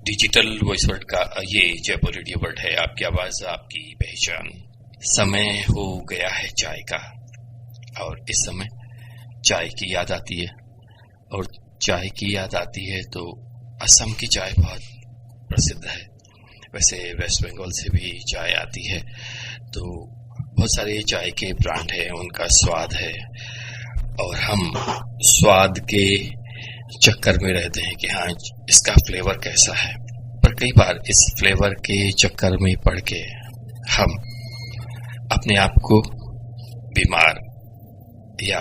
Digital voice word का ये Jaipur radio word है, आपकी आवाज आपकी पहचान। समय हो गया है चाय का, और इस समय चाय की याद आती है, और चाय की याद आती है तो असम की चाय बहुत प्रसिद्ध है। वैसे वेस्ट बंगाल से भी चाय आती है, तो बहुत सारे चाय के ब्रांड हैं, उनका स्वाद है, और हम स्वाद के चक्कर में रहते हैं कि हाँ इसका फ्लेवर कैसा है। पर कई बार इस फ्लेवर के चक्कर में पड़ के हम अपने आप को बीमार या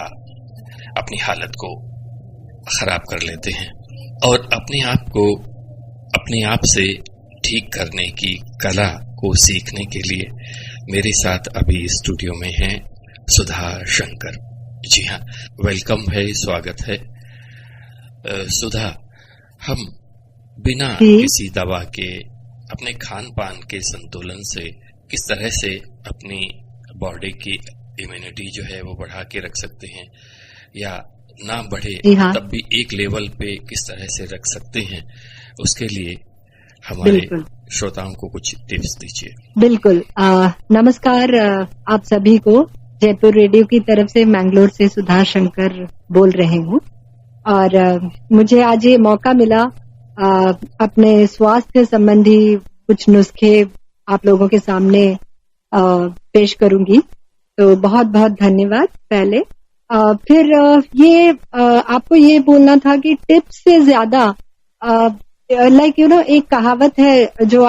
अपनी हालत को खराब कर लेते हैं, और अपने आप से ठीक करने की कला को सीखने के लिए मेरे साथ अभी स्टूडियो में हैं सुधा शंकर। जी हाँ, वेलकम है, स्वागत है। सुधा, हम बिना किसी दवा के अपने खान पान के संतुलन से किस तरह से अपनी बॉडी की इम्यूनिटी जो है वो बढ़ा के रख सकते हैं, या ना बढ़े तब भी एक लेवल पे किस तरह से रख सकते हैं, उसके लिए हमारे श्रोताओं को कुछ टिप्स दीजिए। बिल्कुल। नमस्कार आप सभी को। जयपुर रेडियो की तरफ से मैंगलोर से सुधा शंकर बोल रहे हूँ, और मुझे आज ये मौका मिला अपने स्वास्थ्य संबंधी कुछ नुस्खे आप लोगों के सामने पेश करूंगी, तो बहुत बहुत धन्यवाद। पहले फिर ये आपको ये बोलना था कि टिप्स से ज्यादा एक कहावत है जो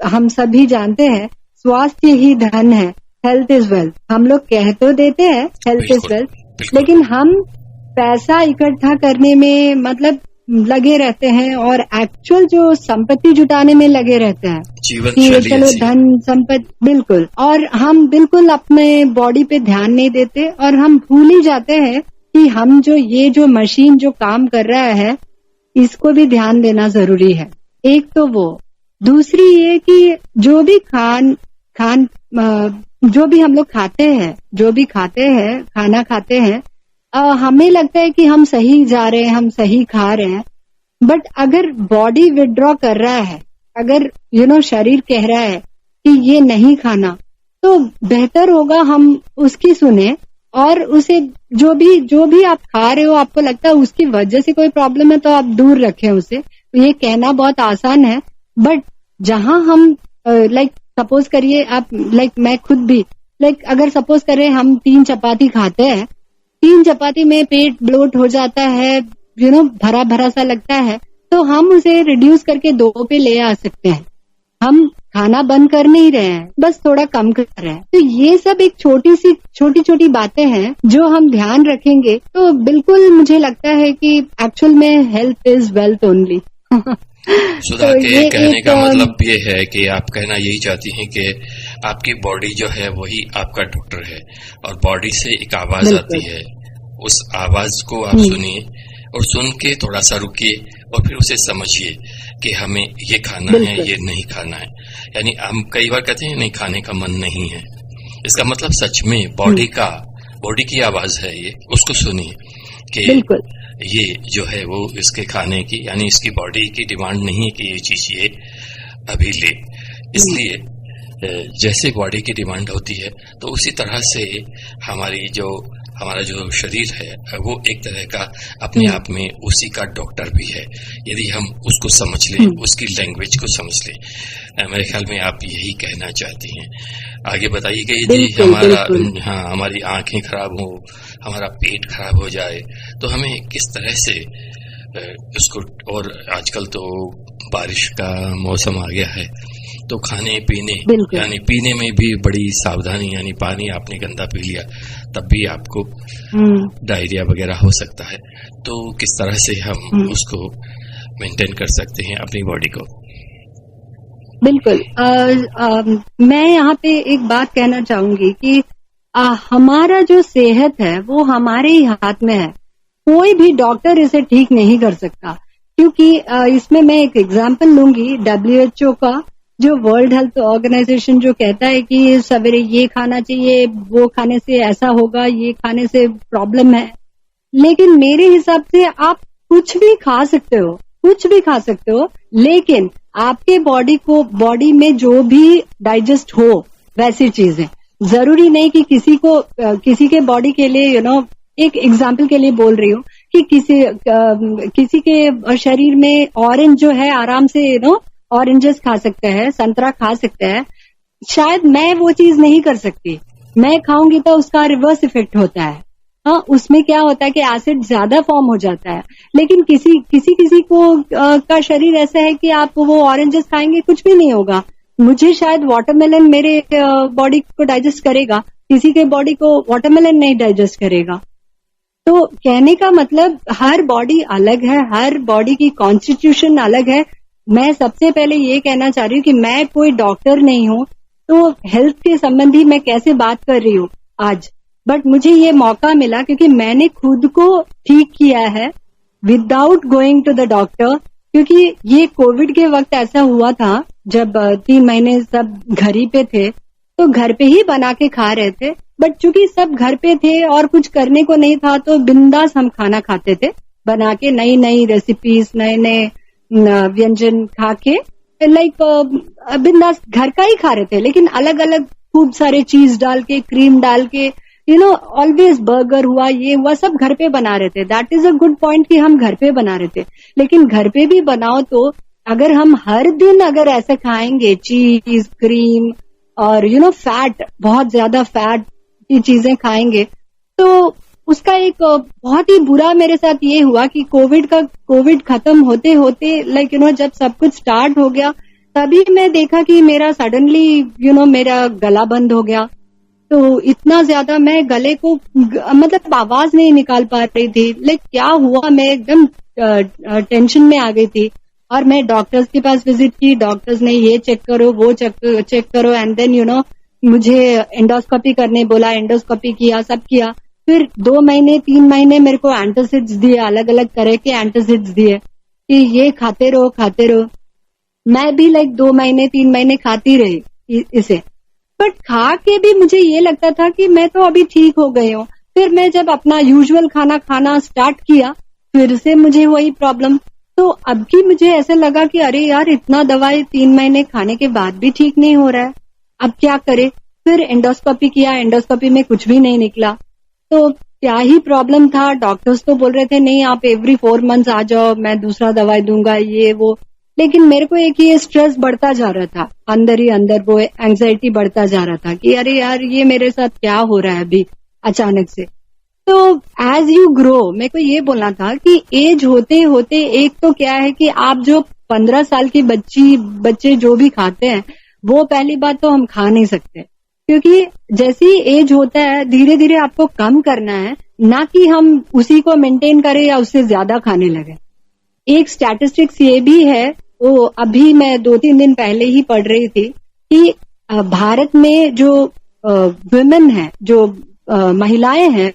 हम सभी जानते हैं, स्वास्थ्य ही धन है, हेल्थ इज वेल्थ। हम लोग कह तो देते हैं हेल्थ इज वेल्थ, लेकिन हम पैसा इकट्ठा करने में मतलब लगे रहते हैं, और एक्चुअल जो संपत्ति जुटाने में लगे रहते हैं कि चलो धन संपत्ति, बिल्कुल। और हम बिल्कुल अपने बॉडी पे ध्यान नहीं देते, और हम भूल ही जाते हैं कि हम ये जो मशीन जो काम कर रहा है इसको भी ध्यान देना जरूरी है। एक तो वो, दूसरी ये कि जो भी जो भी हम लोग खाते हैं, खाना खाते हैं, हमें लगता है कि हम सही जा रहे हैं, हम सही खा रहे हैं, बट अगर बॉडी विड्रॉ कर रहा है, अगर शरीर कह रहा है कि ये नहीं खाना, तो बेहतर होगा हम उसकी सुने, और उसे जो भी आप खा रहे हो आपको लगता है उसकी वजह से कोई प्रॉब्लम है तो आप दूर रखें उसे। तो ये कहना बहुत आसान है, बट जहां हम सपोज करिए आप मैं खुद भी अगर सपोज करें हम 3 चपाती खाते हैं, 3 चपाती में पेट ब्लोट हो जाता है, भरा भरा सा लगता है, तो हम उसे रिड्यूस करके 2 पे ले आ सकते हैं। हम खाना बंद कर नहीं रहे हैं, बस थोड़ा कम कर रहे हैं। तो ये सब एक छोटी छोटी बातें हैं जो हम ध्यान रखेंगे तो बिल्कुल मुझे लगता है कि एक्चुअल में हेल्थ इज वेल्थ ओनली। सुधा के कहने का मतलब ये है कि आप कहना यही चाहती हैं कि आपकी बॉडी जो है वही आपका डॉक्टर है, और बॉडी से एक आवाज आती है, उस आवाज को आप सुनिए, और सुन के थोड़ा सा रुकिए, और फिर उसे समझिए कि हमें ये खाना है, ये नहीं खाना है। यानी हम कई बार कहते हैं नहीं खाने का मन नहीं है, इसका मतलब सच में बॉडी की आवाज है ये, उसको सुनिए कि ये जो है वो इसके खाने की, यानी इसकी बॉडी की डिमांड नहीं है कि ये चीज ये अभी ले। इसलिए जैसे बॉडी की डिमांड होती है तो उसी तरह से हमारा जो शरीर है वो एक तरह का अपने आप में उसी का डॉक्टर भी है, यदि हम उसको समझ लें, उसकी लैंग्वेज को समझ लें। मेरे ख्याल में आप यही कहना चाहती हैं। आगे बताइए कि यदि हमारी आंखें खराब हो, हमारा पेट खराब हो जाए, तो हमें किस तरह से उसको, और आजकल तो बारिश का मौसम आ गया है, तो खाने पीने यानी पीने में भी बड़ी सावधानी, यानी पानी आपने गंदा पी लिया तब भी आपको डायरिया वगैरह हो सकता है, तो किस तरह से हम उसको मेंटेन कर सकते हैं अपनी बॉडी को? बिल्कुल। मैं यहाँ पे एक बात कहना चाहूंगी कि हमारा जो सेहत है वो हमारे ही हाथ में है, कोई भी डॉक्टर इसे ठीक नहीं कर सकता। क्योंकि इसमें मैं एक एग्जांपल लूंगी WHO का, जो वर्ल्ड हेल्थ ऑर्गेनाइजेशन जो कहता है कि सवेरे ये खाना चाहिए, वो खाने से ऐसा होगा, ये खाने से प्रॉब्लम है, लेकिन मेरे हिसाब से आप कुछ भी खा सकते हो, लेकिन आपके बॉडी में जो भी डाइजेस्ट हो वैसी चीजें, जरूरी नहीं कि किसी के बॉडी के लिए एक एग्जाम्पल के लिए बोल रही हूँ कि किसी के शरीर में ऑरेंज जो है आराम से ऑरेंजेस खा सकते हैं, संतरा खा सकते हैं, शायद मैं वो चीज नहीं कर सकती। मैं खाऊंगी तो उसका रिवर्स इफेक्ट होता है। हाँ, उसमें क्या होता है कि एसिड ज्यादा फॉर्म हो जाता है। लेकिन किसी को का शरीर ऐसा है कि आप वो ऑरेंजेस खाएंगे कुछ भी नहीं होगा। मुझे शायद वाटरमेलन मेरे बॉडी को डाइजेस्ट करेगा, किसी के बॉडी को वाटरमेलन नहीं डाइजेस्ट करेगा। तो कहने का मतलब हर बॉडी अलग है, हर बॉडी की कॉन्स्टिट्यूशन अलग है। मैं सबसे पहले ये कहना चाह रही हूँ कि मैं कोई डॉक्टर नहीं हूँ, तो हेल्थ के संबंधी मैं कैसे बात कर रही हूँ आज, बट मुझे ये मौका मिला क्योंकि मैंने खुद को ठीक किया है without going to the doctor. क्योंकि ये कोविड के वक्त ऐसा हुआ था जब 3 महीने सब घर ही पे थे, तो घर पे ही बना के खा रहे थे। बट चूंकि सब घर पे थे और कुछ करने को नहीं था, तो बिंदास हम खाना खाते थे बना के, नई नई रेसिपीज, नए नए व्यंजन खा के, लाइक बिंदास घर का ही खा रहे थे, लेकिन अलग अलग खूब सारे चीज डाल के, क्रीम डाल के, ऑलवेज बर्गर हुआ, ये हुआ, सब घर पे बना रहे थे। That is a good point कि हम घर पे बना रहे थे। लेकिन घर पे भी बनाओ तो अगर हम हर दिन अगर ऐसे खाएंगे चीज, क्रीम और फैट, बहुत ज्यादा फैट की चीजें खाएंगे, तो उसका एक बहुत ही बुरा मेरे साथ ये हुआ कि कोविड खत्म होते होते लाइक जब सब कुछ स्टार्ट हो गया, तभी मैं देखा कि मेरा सडनली मेरा गला बंद हो गया। तो इतना ज्यादा मैं गले को मतलब आवाज नहीं निकाल पा रही थी। लाइक क्या हुआ, मैं एकदम टेंशन में आ गई थी। और मैं डॉक्टर्स के पास विजिट की, डॉक्टर्स ने ये चेक करो, वो चेक करो, एंड देन मुझे एंडोस्कोपी करने बोला, एंडोस्कोपी किया, सब किया। फिर 2 महीने 3 महीने मेरे को एंटासिड्स दिए, अलग अलग तरह के एंटासिड्स दिए कि ये खाते रहो। मैं भी लाइक 2 महीने 3 महीने खाती रही इसे, बट खा के भी मुझे ये लगता था कि मैं तो अभी ठीक हो गई हूँ। फिर मैं जब अपना यूजुअल खाना स्टार्ट किया, फिर से मुझे वही प्रॉब्लम। तो अब की मुझे ऐसे लगा कि अरे यार, इतना दवाई 3 महीने खाने के बाद भी ठीक नहीं हो रहा है, अब क्या करे। फिर एंडोस्कोपी किया, एंडोस्कोपी में कुछ भी नहीं निकला। तो क्या ही प्रॉब्लम था। डॉक्टर्स तो बोल रहे थे नहीं, आप एवरी 4 मंथ्स आ जाओ, मैं दूसरा दवाई दूंगा, ये वो। लेकिन मेरे को एक ये स्ट्रेस बढ़ता जा रहा था, अंदर ही अंदर वो एंजाइटी बढ़ता जा रहा था कि अरे यार, ये मेरे साथ क्या हो रहा है अभी अचानक से। तो एज यू ग्रो, मेरे को ये बोलना था कि एज होते होते एक तो क्या है कि आप जो 15 साल की बच्चे जो भी खाते हैं, वो पहली बात तो हम खा नहीं सकते, क्योंकि जैसी एज होता है धीरे धीरे आपको कम करना है, ना कि हम उसी को मेंटेन करें या उससे ज्यादा खाने लगे। एक स्टैटिस्टिक्स ये भी है, वो अभी मैं 2-3 दिन पहले ही पढ़ रही थी कि भारत में जो वुमेन है, जो महिलाएं हैं,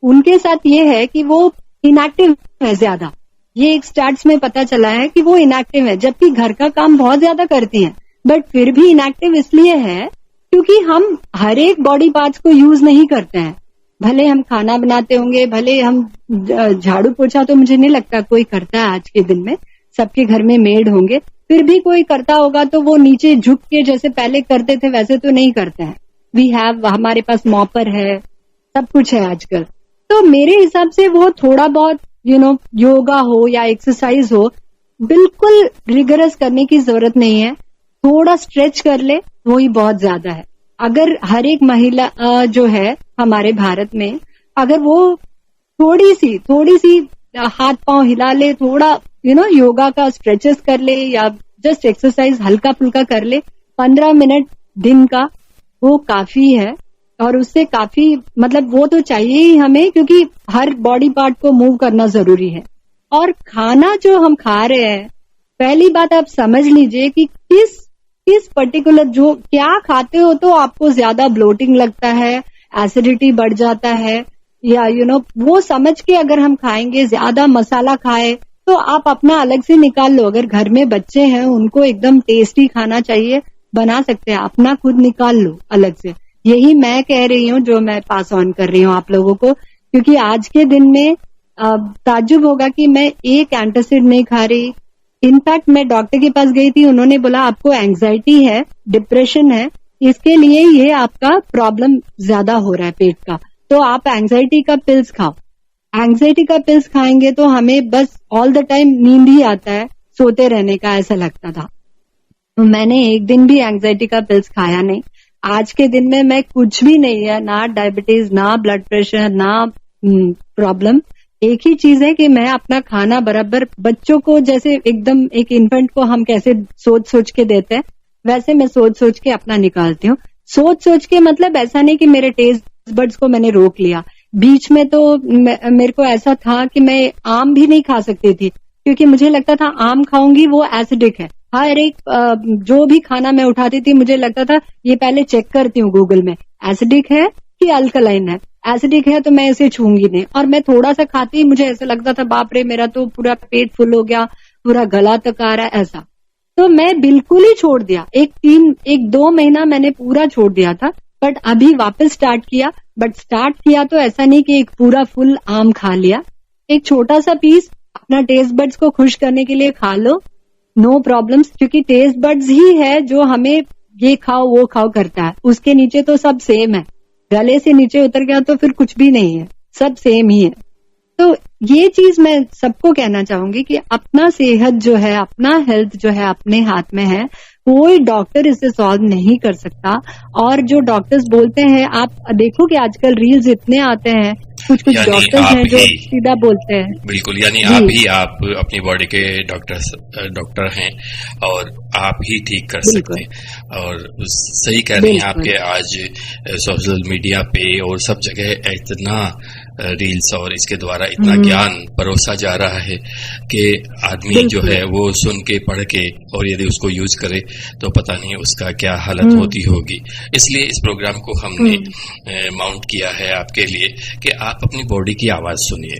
उनके साथ ये है कि वो इनएक्टिव है ज्यादा। ये एक स्टैट्स में पता चला है कि वो इनएक्टिव है, जबकि घर का काम बहुत ज्यादा करती हैं, बट फिर भी इनएक्टिव इसलिए है क्योंकि हम हर एक बॉडी पार्ट्स को यूज नहीं करते हैं। भले हम खाना बनाते होंगे, भले हम झाड़ू पोछा, तो मुझे नहीं लगता कोई करता है आज के दिन में, सबके घर में मेड होंगे, फिर भी कोई करता होगा तो वो नीचे झुक के जैसे पहले करते थे वैसे तो नहीं करते हैं। हमारे पास मॉपर है, सब कुछ है आजकल। तो मेरे हिसाब से वो थोड़ा बहुत योगा हो या एक्सरसाइज हो, बिल्कुल रिगरस करने की जरूरत नहीं है, थोड़ा स्ट्रेच कर ले, वो ही बहुत ज्यादा है। अगर हर एक महिला जो है हमारे भारत में, अगर वो थोड़ी सी हाथ पांव हिला ले, थोड़ा योगा का स्ट्रेचेस कर ले या जस्ट एक्सरसाइज हल्का फुल्का कर ले, 15 मिनट दिन का, वो काफी है। और उससे काफी मतलब वो तो चाहिए ही हमें, क्योंकि हर बॉडी पार्ट को मूव करना जरूरी है। और खाना जो हम खा रहे हैं, पहली बात आप समझ लीजिए कि किस पर्टिकुलर जो क्या खाते हो, तो आपको ज्यादा ब्लोटिंग लगता है, एसिडिटी बढ़ जाता है, या वो समझ के अगर हम खाएंगे, ज्यादा मसाला खाए तो आप अपना अलग से निकाल लो। अगर घर में बच्चे हैं, उनको एकदम टेस्टी खाना चाहिए, बना सकते हैं, अपना खुद निकाल लो अलग से। यही मैं कह रही हूँ, जो मैं पास ऑन कर रही हूँ आप लोगों को, क्योंकि आज के दिन में ताज्जुब होगा कि मैं एक एंटासिड नहीं खा रही, इनफैक्ट मैं डॉक्टर के पास गई थी, उन्होंने बोला आपको एंजाइटी है, डिप्रेशन है, इसके लिए ये आपका प्रॉब्लम ज्यादा हो रहा है पेट का, तो आप एंजाइटी का पिल्स खाओ। एंजाइटी का पिल्स खाएंगे तो हमें बस ऑल द टाइम नींद ही आता है, सोते रहने का ऐसा लगता था। तो मैंने एक दिन भी एंजाइटी का पिल्स खाया नहीं। आज के दिन में मैं कुछ भी नहीं है, ना डायबिटीज, ना ब्लड प्रेशर, ना प्रॉब्लम। एक ही चीज है कि मैं अपना खाना बराबर बच्चों को जैसे एकदम एक इन्फेंट को हम कैसे सोच सोच के देते हैं, वैसे मैं सोच सोच के अपना निकालती हूँ। सोच सोच के मतलब ऐसा नहीं कि मेरे टेस्ट बड्स को मैंने रोक लिया। बीच में तो मेरे को ऐसा था कि मैं आम भी नहीं खा सकती थी, क्योंकि मुझे लगता था आम खाऊंगी वो एसिडिक है। हर एक जो भी खाना मैं उठाती थी मुझे लगता था ये पहले चेक करती हूँ गूगल में, एसिडिक है कि अल्कलाइन है। एसिडिक है तो मैं इसे छूंगी नहीं। और मैं थोड़ा सा खाती ही मुझे ऐसा लगता था बाप रे मेरा तो पूरा पेट फुल हो गया, पूरा गला तक आ रहा है ऐसा। तो मैं बिल्कुल ही छोड़ दिया। एक 2 महीना मैंने पूरा छोड़ दिया था, बट अभी वापस स्टार्ट किया। बट स्टार्ट किया तो ऐसा नहीं कि एक पूरा फुल आम खा लिया, एक छोटा सा पीस अपना टेस्ट बड्स को खुश करने के लिए खा लो, नो प्रॉब्लम्स। क्योंकि टेस्ट बड्स ही है जो हमें ये खाओ वो खाओ करता है, उसके नीचे तो सब सेम है। गले से नीचे उतर गया तो फिर कुछ भी नहीं है, सब सेम ही है। तो ये चीज मैं सबको कहना चाहूंगी कि अपना सेहत जो है, अपना हेल्थ जो है अपने हाथ में है, कोई डॉक्टर इसे सॉल्व नहीं कर सकता। और जो डॉक्टर्स बोलते हैं, आप देखो कि आजकल रील्स इतने आते हैं, कुछ डॉक्टर्स हैं जो सीधा बोलते हैं। बिल्कुल, यानी आप अपनी बॉडी के डॉक्टर हैं और आप ही ठीक कर सकते हैं। और सही कह रही हैं आपके आज सोशल मीडिया पे और सब जगह इतना रील्स और इसके द्वारा इतना ज्ञान परोसा जा रहा है कि आदमी जो है वो सुन के पढ़ के और यदि उसको यूज करे तो पता नहीं उसका क्या हालत होती होगी। इसलिए इस प्रोग्राम को हमने माउंट किया है आपके लिए कि आप अपनी बॉडी की आवाज सुनिए।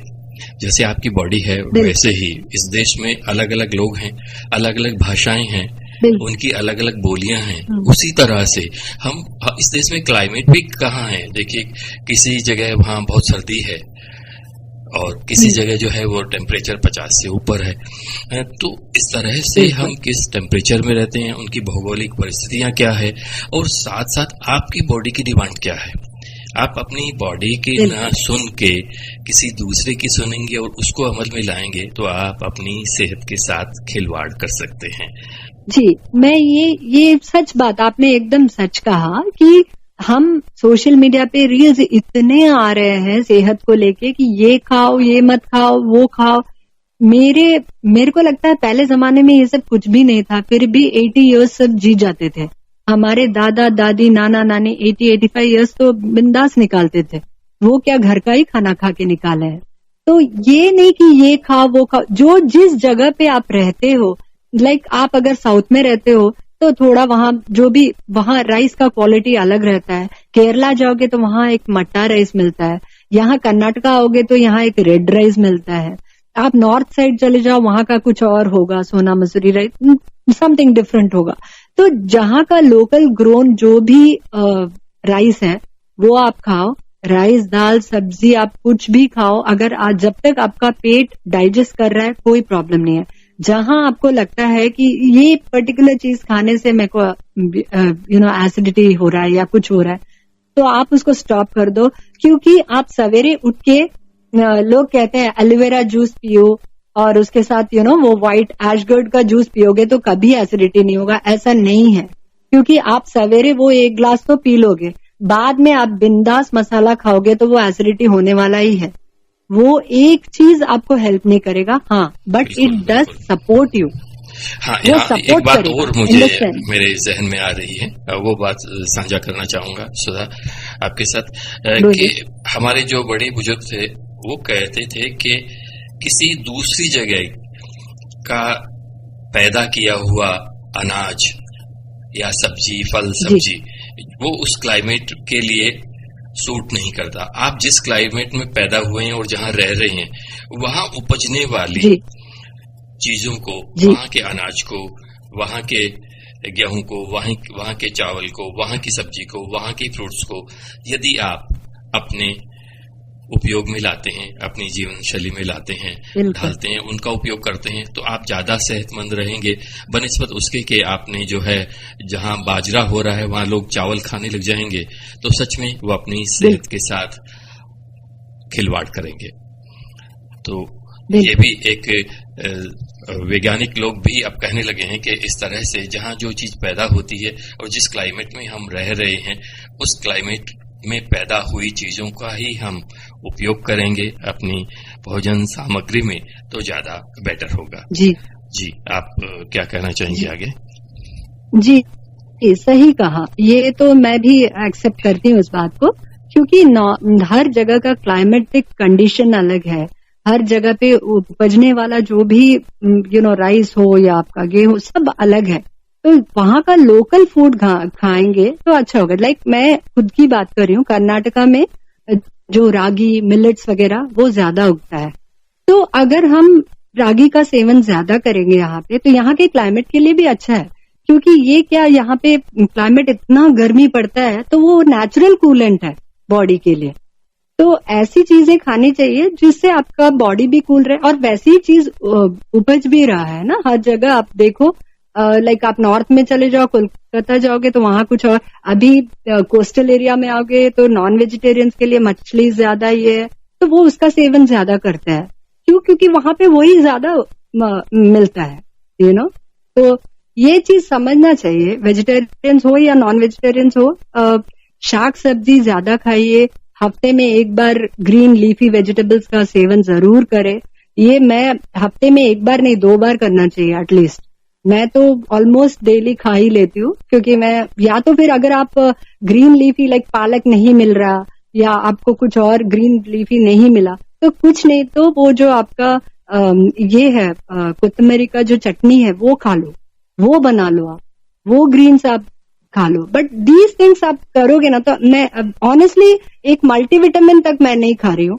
जैसे आपकी बॉडी है वैसे ही इस देश में अलग अलग लोग हैं, अलग अलग भाषाएं हैं, उनकी अलग अलग बोलियां हैं। उसी तरह से हम इस देश में क्लाइमेट भी कहाँ है, देखिए किसी जगह वहां बहुत सर्दी है और किसी जगह जो है वो टेम्परेचर 50 से ऊपर है। तो इस तरह से हम किस टेम्परेचर में रहते हैं, उनकी भौगोलिक परिस्थितियां क्या है और साथ साथ आपकी बॉडी की डिमांड क्या है। आप अपनी बॉडी की ना सुन के किसी दूसरे की सुनेंगे और उसको अमल में लाएंगे तो आप अपनी सेहत के साथ खिलवाड़ कर सकते हैं। जी, मैं ये सच बात आपने एकदम सच कहा कि हम सोशल मीडिया पे रील्स इतने आ रहे हैं सेहत को लेके कि ये खाओ, ये मत खाओ, वो खाओ। मेरे को लगता है पहले जमाने में ये सब कुछ भी नहीं था, फिर भी 80 इयर्स सब जी जाते थे। हमारे दादा दादी नाना नानी 80-85 इयर्स तो बिंदास निकालते थे। वो क्या घर का ही खाना खा के निकाले है। तो ये नहीं कि ये खाओ वो खाओ, जो जिस जगह पे आप रहते हो, लाइक आप अगर साउथ में रहते हो तो थोड़ा वहाँ राइस का क्वालिटी अलग रहता है। केरला जाओगे तो वहाँ एक मट्टा राइस मिलता है, यहाँ कर्नाटका आओगे तो यहाँ एक रेड राइस मिलता है। आप नॉर्थ साइड चले जाओ वहाँ का कुछ और होगा, सोना मसूरी राइस, समथिंग डिफरेंट होगा। तो जहाँ का लोकल ग्रोन जो भी राइस है वो आप खाओ, राइस दाल सब्जी आप कुछ भी खाओ। अगर आज जब तक आपका पेट डाइजेस्ट कर रहा है कोई प्रॉब्लम नहीं है। जहां आपको लगता है कि ये पर्टिकुलर चीज खाने से मेरे को एसिडिटी हो रहा है या कुछ हो रहा है, तो आप उसको स्टॉप कर दो। क्योंकि आप सवेरे उठ के लोग कहते हैं एलोवेरा जूस पियो और उसके साथ वो व्हाइट एशगर्ड का जूस पियोगे तो कभी एसिडिटी नहीं होगा। ऐसा नहीं है, क्योंकि आप सवेरे वो 1 ग्लास तो पी लोगे, बाद में आप बिंदास मसाला खाओगे तो वो एसिडिटी होने वाला ही है। वो एक चीज आपको हेल्प नहीं करेगा, हाँ, but it does support you. हाँ, यहाँ एक बात और मुझे मेरे जहन में आ रही है, वो बात साझा करना चाहूंगा सुधा आपके साथ कि हमारे जो बड़े बुजुर्ग थे वो कहते थे कि किसी दूसरी जगह का पैदा किया हुआ अनाज या सब्जी, फल सब्जी वो उस क्लाइमेट के लिए सूट नहीं करता। आप जिस क्लाइमेट में पैदा हुए हैं और जहां रह रहे हैं वहां उपजने वाली चीजों को, वहां के अनाज को, वहां के गेहूं को, वहां के चावल को, वहां की सब्जी को, वहां की फ्रूट्स को यदि आप अपने उपयोग में लाते हैं, अपनी जीवन शैली में लाते हैं, ढालते हैं, उनका उपयोग करते हैं, तो आप ज्यादा सेहतमंद रहेंगे बनिस्बत उसके कि आपने जो है जहां बाजरा हो रहा है वहां लोग चावल खाने लग जाएंगे, तो सच में वो अपनी सेहत के साथ खिलवाड़ करेंगे। तो ये भी एक वैज्ञानिक लोग भी अब कहने लगे हैं कि इस तरह से जहां जो चीज पैदा होती है और जिस क्लाइमेट में हम रह रहे हैं उस क्लाइमेट में पैदा हुई चीजों का ही हम उपयोग करेंगे अपनी भोजन सामग्री में, तो ज्यादा बेटर होगा। जी आप क्या कहना चाहेंगे आगे? जी सही कहा, ये तो मैं भी एक्सेप्ट करती हूँ इस बात को, क्योंकि हर जगह का क्लाइमेटिक कंडीशन अलग है, हर जगह पे उपजने वाला जो भी राइस हो या आपका गेहूं सब अलग है, तो वहां का लोकल फूड खाएंगे तो अच्छा होगा। लाइक मैं खुद की बात कर रही हूँ, कर्नाटका में जो रागी मिलेट्स वगैरह वो ज्यादा उगता है, तो अगर हम रागी का सेवन ज्यादा करेंगे यहाँ पे तो यहाँ के क्लाइमेट के लिए भी अच्छा है, क्योंकि ये क्या यहाँ पे क्लाइमेट इतना गर्मी पड़ता है तो वो नेचुरल कूलेंट है बॉडी के लिए, तो ऐसी चीजें खानी चाहिए जिससे आपका बॉडी भी कूल रहे। और वैसी चीज उपज भी रहा है ना हर जगह, आप देखो लाइक आप नॉर्थ में चले जाओ, कोलकाता जाओगे तो वहां कुछ और, अभी कोस्टल एरिया में आओगे तो नॉन वेजिटेरियंस के लिए मछली ज्यादा ही है, तो वो उसका सेवन ज्यादा करता है। क्यों? क्योंकि वहां पे वही ज्यादा मिलता है तो ये चीज समझना चाहिए, वेजिटेरियंस हो या नॉन वेजिटेरियंस हो, शाक सब्जी ज्यादा खाइए, हफ्ते में एक बार ग्रीन लीफी वेजिटेबल्स का सेवन जरूर करें। ये मैं हफ्ते में एक बार नहीं 2 बार करना चाहिए एटलीस्ट। मैं तो ऑलमोस्ट डेली खा ही लेती हूँ, क्योंकि मैं या तो फिर अगर आप ग्रीन लीफी लाइक पालक नहीं मिल रहा या आपको कुछ और ग्रीन लीफी नहीं मिला तो कुछ नहीं तो वो जो आपका ये है कोतमरी का जो चटनी है वो खा लो, वो बना लो, आप वो ग्रीन्स आप खा लो। बट दीज थिंग्स आप करोगे ना, तो मैं ऑनेस्टली एक मल्टीविटामिन तक मैं नहीं खा रही हूँ,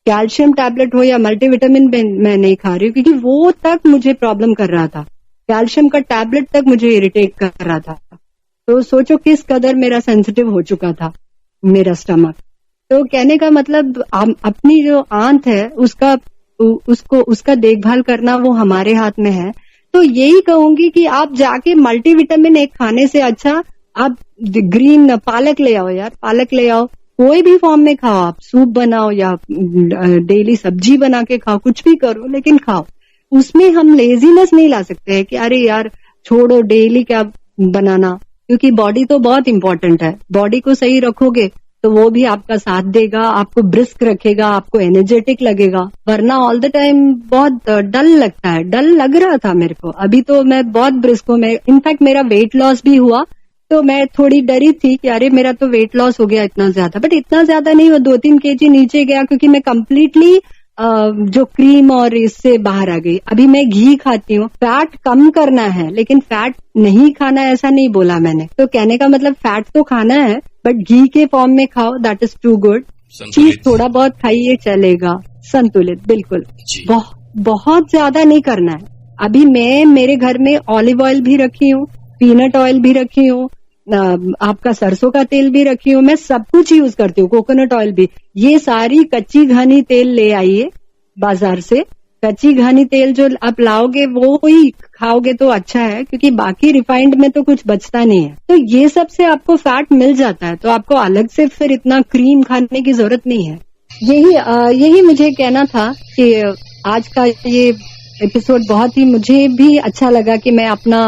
कैल्शियम टैबलेट हो या मल्टीविटामिन मैं नहीं खा रही हूँ, क्योंकि वो तक मुझे प्रॉब्लम कर रहा था, कैल्शियम का टैबलेट तक मुझे इरिटेट कर रहा था। तो सोचो किस कदर मेरा सेंसिटिव हो चुका था मेरा स्टमक। तो कहने का मतलब अपनी जो आंत है उसका देखभाल करना वो हमारे हाथ में है। तो यही कहूंगी कि आप जाके मल्टीविटामिन एक खाने से अच्छा आप ग्रीन पालक ले आओ यार, पालक ले आओ, कोई भी फॉर्म में खाओ, आप सूप बनाओ या डेली सब्जी बना के खाओ, कुछ भी करो लेकिन खाओ। उसमें हम लेजीनेस नहीं ला सकते हैं कि अरे यार छोड़ो डेली क्या बनाना, क्योंकि बॉडी तो बहुत इंपॉर्टेंट है। बॉडी को सही रखोगे तो वो भी आपका साथ देगा, आपको ब्रिस्क रखेगा, आपको एनर्जेटिक लगेगा। वरना ऑल द टाइम बहुत डल लगता है, डल लग रहा था मेरे को। अभी तो मैं बहुत ब्रिस्क हूँ, मैं इनफैक्ट मेरा वेट लॉस भी हुआ, तो मैं थोड़ी डरी थी कि अरे मेरा तो वेट लॉस हो गया इतना ज्यादा, बट इतना ज्यादा नहीं, वो 2-3 kg नीचे गया, क्योंकि मैं कंप्लीटली जो क्रीम और इससे बाहर आ गई। अभी मैं घी खाती हूँ, फैट कम करना है लेकिन फैट नहीं खाना ऐसा नहीं बोला मैंने। तो कहने का मतलब फैट तो खाना है बट घी के फॉर्म में खाओ, दैट इज टू गुड। चीज थोड़ा बहुत खाइए चलेगा, संतुलित बिल्कुल, बहुत ज्यादा नहीं करना है। अभी मैं मेरे घर में ऑलिव ऑयल भी रखी हूँ, पीनट ऑयल भी रखी हूँ, आपका सरसों का तेल भी रखी हूँ, मैं सब कुछ यूज करती हूँ, कोकोनट ऑयल भी। ये सारी कच्ची घनी तेल ले आइए बाजार से, कच्ची घनी तेल जो आप लाओगे वो ही खाओगे तो अच्छा है, क्योंकि बाकी रिफाइंड में तो कुछ बचता नहीं है। तो ये सब से आपको फैट मिल जाता है, तो आपको अलग से फिर इतना क्रीम खाने की जरूरत नहीं है। यही मुझे कहना था कि आज का ये एपिसोड बहुत ही मुझे भी अच्छा लगा कि मैं अपना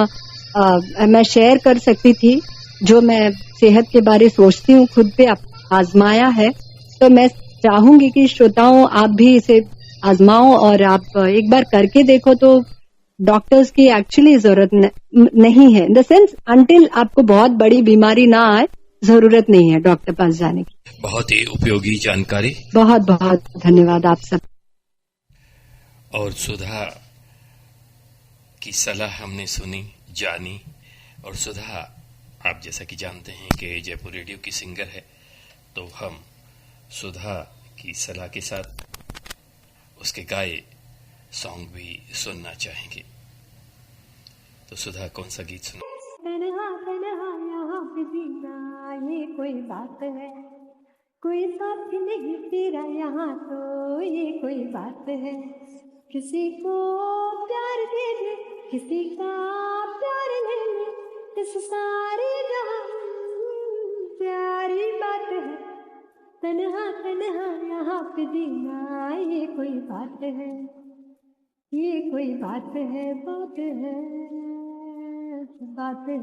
मैं शेयर कर सकती थी जो मैं सेहत के बारे सोचती हूँ, खुद पे आजमाया है। तो मैं चाहूंगी कि श्रोताओं आप भी इसे आजमाओ और आप एक बार करके देखो, तो डॉक्टर्स की एक्चुअली जरूरत नहीं है, इन द सेंस अंटिल आपको बहुत बड़ी बीमारी ना आए जरूरत नहीं है डॉक्टर पास जाने की। बहुत ही उपयोगी जानकारी, बहुत बहुत धन्यवाद आप सब। और सुधा की सलाह हमने सुनी, जानी, और सुधा आप जैसा कि जानते हैं कि जयपुर रेडियो की सिंगर है, तो हम सुधा की सलाह के साथ उसके गाए सॉन्ग भी सुनना चाहेंगे। तो सुधा कौन सा गीत सुना? तन्हा तन्हा यहाँ पे जीना ये कोई बात है, कोई साथ नहीं तेरा यहाँ तो ये कोई बात है। किसी को प्यार दे दे, किसी का प्यार ले ले, इस सारे जहां प्यारी बात है। तन्हा तन्हा यहाँ पे जीना ये कोई बात है, ये कोई बात है, बात है, बात है,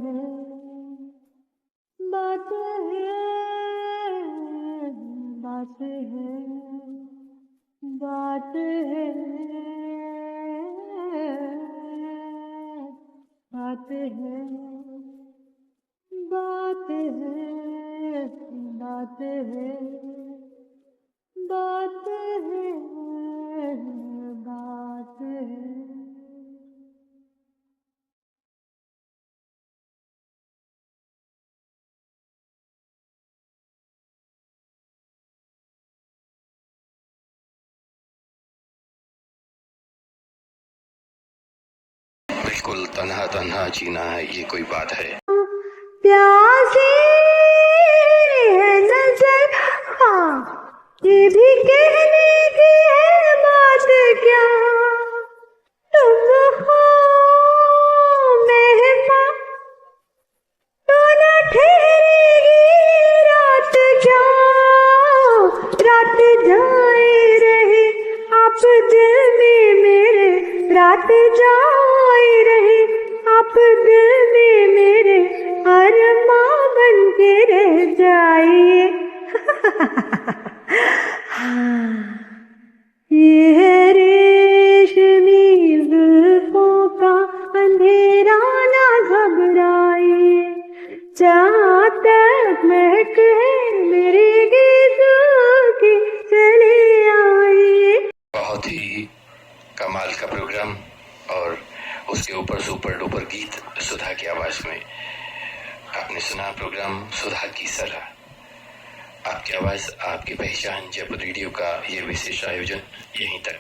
बात है, बात है, बात है, बात है, बात है, बात है, बात है, बात है। बिल्कुल तन्हा तन्हा जीना है ये कोई बात है। प्यासी है नजर, हाँ ये भी कहने की है बात क्या। तुम हो मेहमान तो न ठहरेगी रात क्या। रात जाए रहे आप दिल में मेरे, रात जाए रहे आप दिल में मेरे, अरमां बन के रह जाइए। ये है रेशमी जुल्फों का अंधेरा, ना घबराइए। जहाँ तक महक है मेरे गीतों की चली आइए। बहुत ही कमाल का प्रोग्राम और उसके ऊपर सुपर डुपर गीत सुधा की आवाज में। आपने सुना प्रोग्राम सुधा की सलाह। आपकी आवाज आपकी पहचान जयपुर रेडियो का ये विशेष आयोजन यहीं तक।